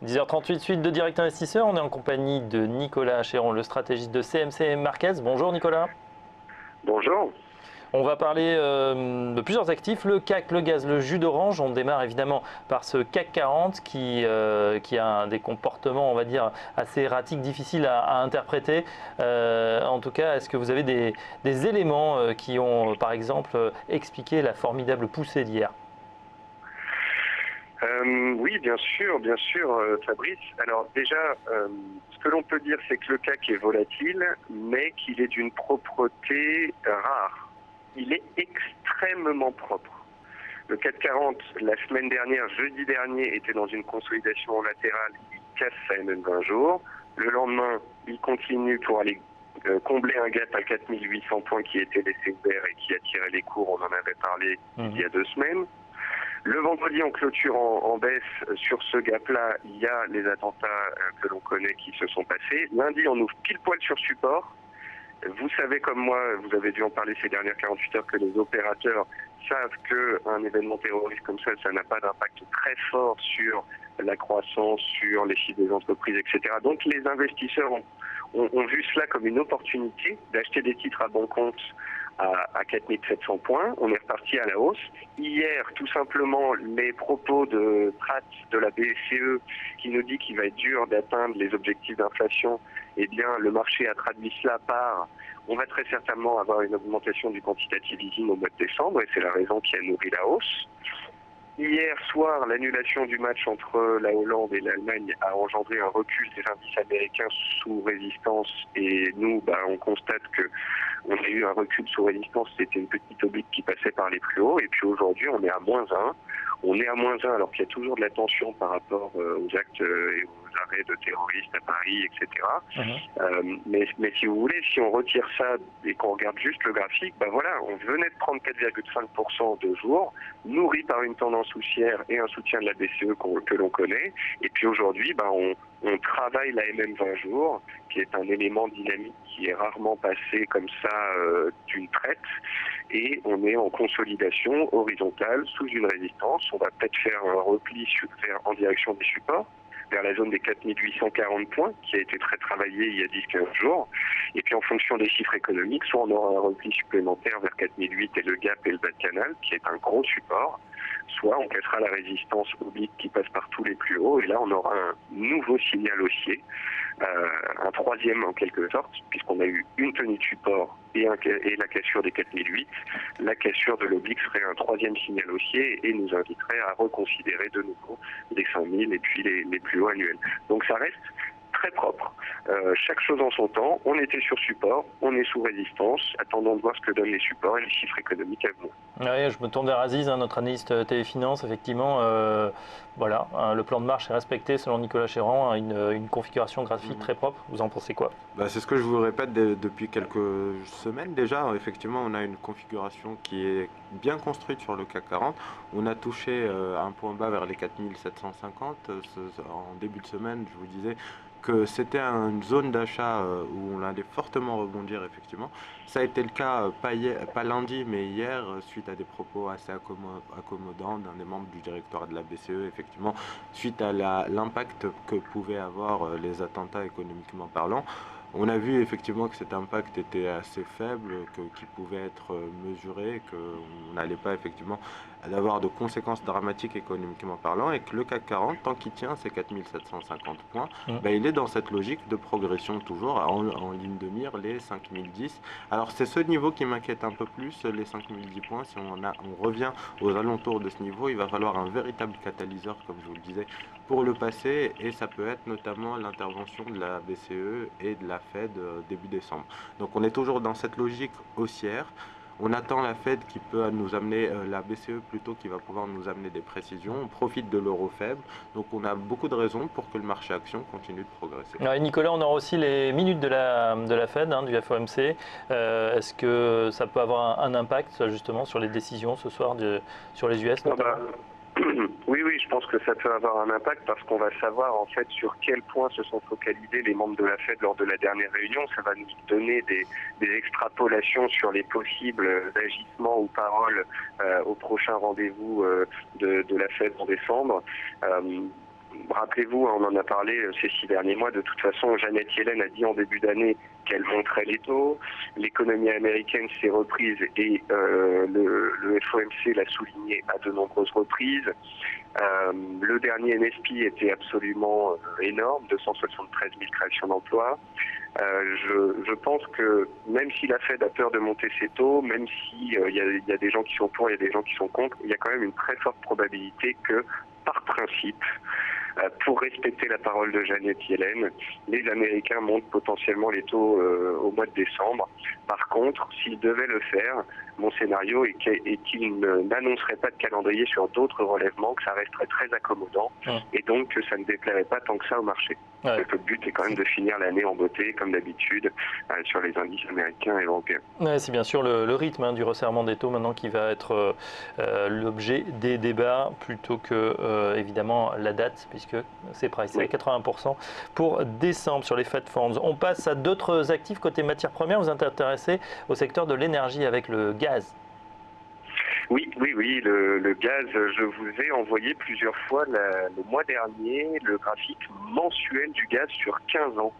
10h38, suite de Direct Investisseur. On est en compagnie de Nicolas Chéron, le stratégiste de CMC Markets. Bonjour Nicolas. Bonjour. On va parler de plusieurs actifs, le CAC, le gaz, le jus d'orange. On démarre évidemment par ce CAC 40 qui a des comportements, on va dire, assez erratiques, difficiles à interpréter. En tout cas, est-ce que vous avez des éléments qui ont, par exemple, expliqué la formidable poussée d'hier? Oui, bien sûr, Fabrice. Alors déjà, ce que l'on peut dire, c'est que le CAC est volatile, mais qu'il est d'une propreté rare. Il est extrêmement propre. Le CAC 40, la semaine dernière, jeudi dernier, était dans une consolidation latérale. Il casse sa MM 20 jours. Le lendemain, il continue pour aller combler un gap à 4800 points qui était laissé ouvert et qui attirait les cours. On en avait parlé il y a 2 semaines. Le vendredi, on clôture en baisse. Sur ce gap-là, il y a les attentats que l'on connaît qui se sont passés. Lundi, on ouvre pile poil sur support. Vous savez comme moi, vous avez dû en parler ces dernières 48 heures, que les opérateurs savent qu'un événement terroriste comme ça n'a pas d'impact très fort sur la croissance, sur les chiffres des entreprises, etc. Donc les investisseurs ont vu cela comme une opportunité d'acheter des titres à bon compte à 4700 points. On est reparti à la hausse. Hier, tout simplement, les propos de Pratt de la BCE qui nous dit qu'il va être dur d'atteindre les objectifs d'inflation, eh bien, le marché a traduit cela par on va très certainement avoir une augmentation du quantitative easing au mois de décembre et c'est la raison qui a nourri la hausse. Hier soir, l'annulation du match entre la Hollande et l'Allemagne a engendré un recul des indices américains sous résistance et nous, on constate que on a eu un recul sous résistance, c'était une petite oblique qui passait par les plus hauts et puis aujourd'hui on est à -1. On est à -1 alors qu'il y a toujours de la tension par rapport aux actes et aux arrêts de terroristes à Paris, etc. Mais si vous voulez, si on retire ça et qu'on regarde juste le graphique, voilà, on venait de prendre 4,5% en 2 jours, nourri par une tendance haussière et un soutien de la BCE que l'on connaît. Et puis aujourd'hui, on travaille la MM 20 jours, qui est un élément dynamique qui est rarement passé comme ça d'une traite. Et on est en consolidation horizontale sous une résistance. On va peut-être faire un repli en direction des supports, vers la zone des 4840 points, qui a été très travaillée il y a 10-15 jours. Et puis en fonction des chiffres économiques, soit on aura un repli supplémentaire vers 4008 et le gap et le bas de canal, qui est un gros support, soit on cassera la résistance oblique qui passe par tous les plus hauts, et là on aura un nouveau signal haussier, un troisième en quelque sorte, puisqu'on a eu une tenue de support et la cassure des 4008. La cassure de l'oblique serait un troisième signal haussier et nous inviterait à reconsidérer de nouveau les 5000 et puis les plus hauts annuels. Donc ça reste très propre. Chaque chose en son temps. On était sur support, on est sous résistance. Attendons de voir ce que donnent les supports et les chiffres économiques à venir. Oui, je me tourne vers Aziz, notre analyste Téléfinance. Effectivement, le plan de marche est respecté selon Nicolas Chéron, une configuration graphique très propre. Vous en pensez quoi? C'est ce que je vous répète depuis quelques semaines déjà. Effectivement, on a une configuration qui est bien construite sur le CAC 40. On a touché un point bas vers les 4750 en début de semaine. Je vous disais que c'était une zone d'achat où on allait fortement rebondir effectivement. Ça a été le cas pas lundi mais hier suite à des propos assez accommodants d'un des membres du directoire de la BCE effectivement suite à l'impact que pouvaient avoir les attentats économiquement parlant. On a vu effectivement que cet impact était assez faible, qu'il pouvait être mesuré, qu'on n'allait pas effectivement avoir de conséquences dramatiques économiquement parlant et que le CAC 40, tant qu'il tient ses 4750 points, il est dans cette logique de progression toujours en ligne de mire les 5010. Alors c'est ce niveau qui m'inquiète un peu plus, les 5010 points. Si on revient aux alentours de ce niveau, il va falloir un véritable catalyseur, comme je vous le disais, pour le passer et ça peut être notamment l'intervention de la BCE et de la Fed début décembre. Donc on est toujours dans cette logique haussière. On attend la Fed qui peut nous amener, la BCE plutôt qui va pouvoir nous amener des précisions. On profite de l'euro faible. Donc on a beaucoup de raisons pour que le marché action continue de progresser. Ouais, Nicolas, on aura aussi les minutes de la Fed, du FOMC. Est-ce que ça peut avoir un impact justement sur les décisions ce soir sur les US notamment? Oui, je pense que ça peut avoir un impact parce qu'on va savoir en fait sur quel point se sont focalisés les membres de la Fed lors de la dernière réunion. Ça va nous donner des extrapolations sur les possibles agissements ou paroles au prochain rendez-vous de la Fed en décembre. rappelez-vous, on en a parlé ces 6 derniers mois, de toute façon, Janet Yellen a dit en début d'année qu'elle monterait les taux, l'économie américaine s'est reprise et le FOMC l'a souligné à de nombreuses reprises. Le dernier NFP était absolument énorme, 273 000 créations d'emplois. Je pense que même si la Fed a peur de monter ses taux, même s'il y a des gens qui sont pour, il y a des gens qui sont contre, il y a quand même une très forte probabilité que, par principe, pour respecter la parole de Janet Yellen, les Américains montent potentiellement les taux au mois de décembre. Par contre, s'ils devaient le faire, mon scénario est qu'ils n'annonceraient pas de calendrier sur d'autres relèvements, que ça resterait très accommodant et donc que ça ne déplairait pas tant que ça au marché. Ouais. Le but est quand même de finir l'année en beauté, comme d'habitude, sur les indices américains et européens. Ouais, c'est bien sûr le rythme du resserrement des taux maintenant qui va être l'objet des débats plutôt que évidemment la date, puisque c'est pricé à 80% pour décembre sur les Fed Funds. On passe à d'autres actifs côté matières premières. Vous êtes intéressé au secteur de l'énergie avec le gaz. Oui, le gaz, je vous ai envoyé plusieurs fois le mois dernier le graphique mensuel du gaz sur 15 ans.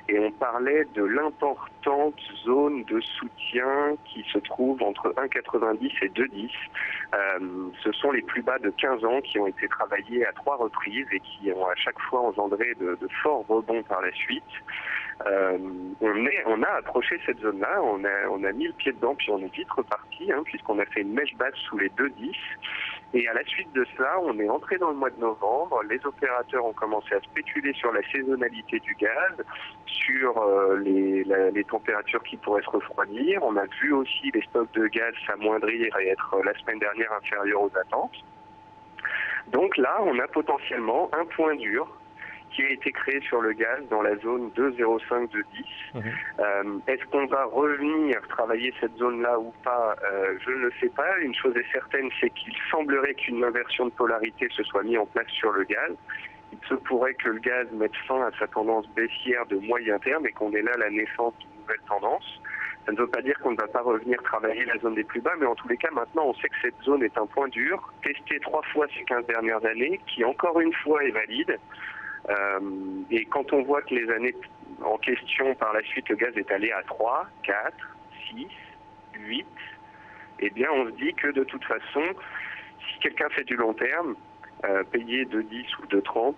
Et on parlait de l'importante zone de soutien qui se trouve entre 1,90 et 2,10. Ce sont les plus bas de 15 ans qui ont été travaillés à 3 reprises et qui ont à chaque fois engendré de forts rebonds par la suite. On a approché cette zone-là, on a mis le pied dedans, puis on est vite reparti, puisqu'on a fait une mèche basse sous les 2,10. Et à la suite de cela, on est entré dans le mois de novembre, les opérateurs ont commencé à spéculer sur la saisonnalité du gaz, sur les températures qui pourraient se refroidir. On a vu aussi les stocks de gaz s'amoindrir et être la semaine dernière inférieurs aux attentes. Donc là, on a potentiellement un point dur qui a été créé sur le gaz dans la zone 2,05-2,10. Est-ce qu'on va revenir travailler cette zone-là ou pas? Je ne sais pas. Une chose est certaine, c'est qu'il semblerait qu'une inversion de polarité se soit mise en place sur le gaz. Il se pourrait que le gaz mette fin à sa tendance baissière de moyen terme et qu'on ait là la naissance d'une nouvelle tendance. Ça ne veut pas dire qu'on ne va pas revenir travailler la zone des plus bas, mais en tous les cas, maintenant, on sait que cette zone est un point dur, testé 3 fois ces 15 dernières années, qui encore une fois est valide. Et quand on voit que les années en question, par la suite, le gaz est allé à 3, 4, 6, 8, eh bien, on se dit que de toute façon, si quelqu'un fait du long terme, payer 2,10 ou 2,30,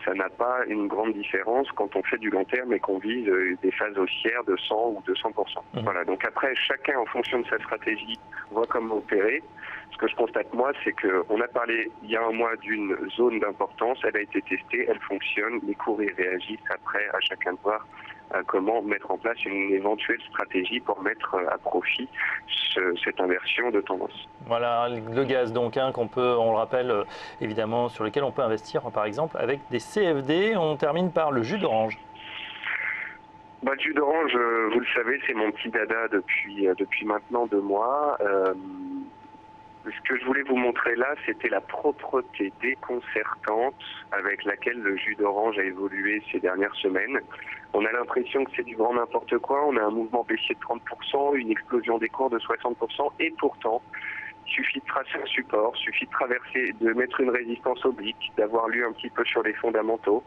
ça n'a pas une grande différence quand on fait du long terme et qu'on vise des phases haussières de 100 ou 200%. Voilà. Donc après, chacun, en fonction de sa stratégie, voit comment opérer. Ce que je constate, moi, c'est qu'on a parlé il y a un mois d'une zone d'importance, elle a été testée, elle fonctionne, les cours y réagissent. Après, à chacun de voir comment mettre en place une éventuelle stratégie pour mettre à profit cette inversion de tendance. Voilà, le gaz donc, on le rappelle évidemment, sur lequel on peut investir par exemple avec des CFD. On termine par le jus d'orange. Le jus d'orange, vous le savez, c'est mon petit dada depuis maintenant 2 mois. Ce que je voulais vous montrer là, c'était la propreté déconcertante avec laquelle le jus d'orange a évolué ces dernières semaines. On a l'impression que c'est du grand n'importe quoi, on a un mouvement baissier de 30%, une explosion des cours de 60%, et pourtant, il suffit de tracer un support, il suffit de traverser, de mettre une résistance oblique, d'avoir lu un petit peu sur les fondamentaux.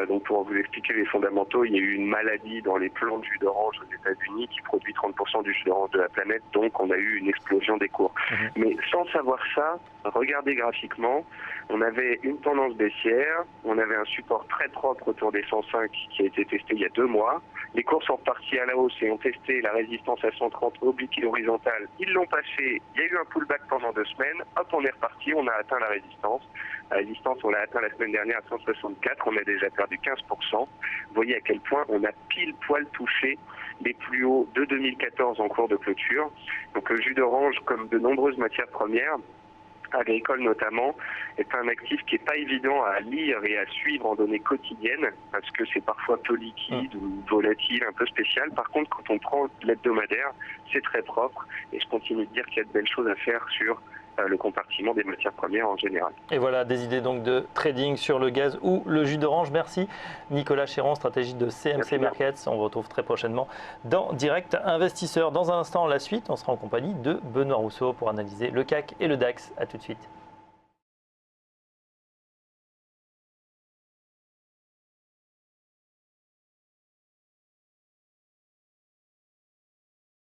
Donc pour vous expliquer les fondamentaux, il y a eu une maladie dans les plants de jus d'orange aux États-Unis qui produit 30% du jus d'orange de la planète, donc on a eu une explosion des cours. Mais sans savoir ça, regardez graphiquement, on avait une tendance baissière, on avait un support très propre autour des 105 qui a été testé il y a 2 mois. Les cours sont repartis à la hausse et ont testé la résistance à 130 oblique et horizontale. Ils l'ont passé, il y a eu un pullback pendant 2 semaines, hop, on est reparti, on a atteint la résistance. La résistance, on l'a atteint la semaine dernière à 164, on a déjà perdu 15%. Vous voyez à quel point on a pile poil touché les plus hauts de 2014 en cours de clôture. Donc le jus d'orange, comme de nombreuses matières premières, agricole notamment, est un actif qui n'est pas évident à lire et à suivre en données quotidiennes parce que c'est parfois peu liquide ou volatile, un peu spécial. Par contre, quand on prend l'hebdomadaire, c'est très propre et je continue de dire qu'il y a de belles choses à faire sur le compartiment des matières premières en général. Et voilà, des idées donc de trading sur le gaz ou le jus d'orange. Merci Nicolas Chéron, stratégiste de CMC Markets. On vous retrouve très prochainement dans Direct Investisseur. Dans un instant, la suite, on sera en compagnie de Benoît Rousseau pour analyser le CAC et le DAX. A tout de suite.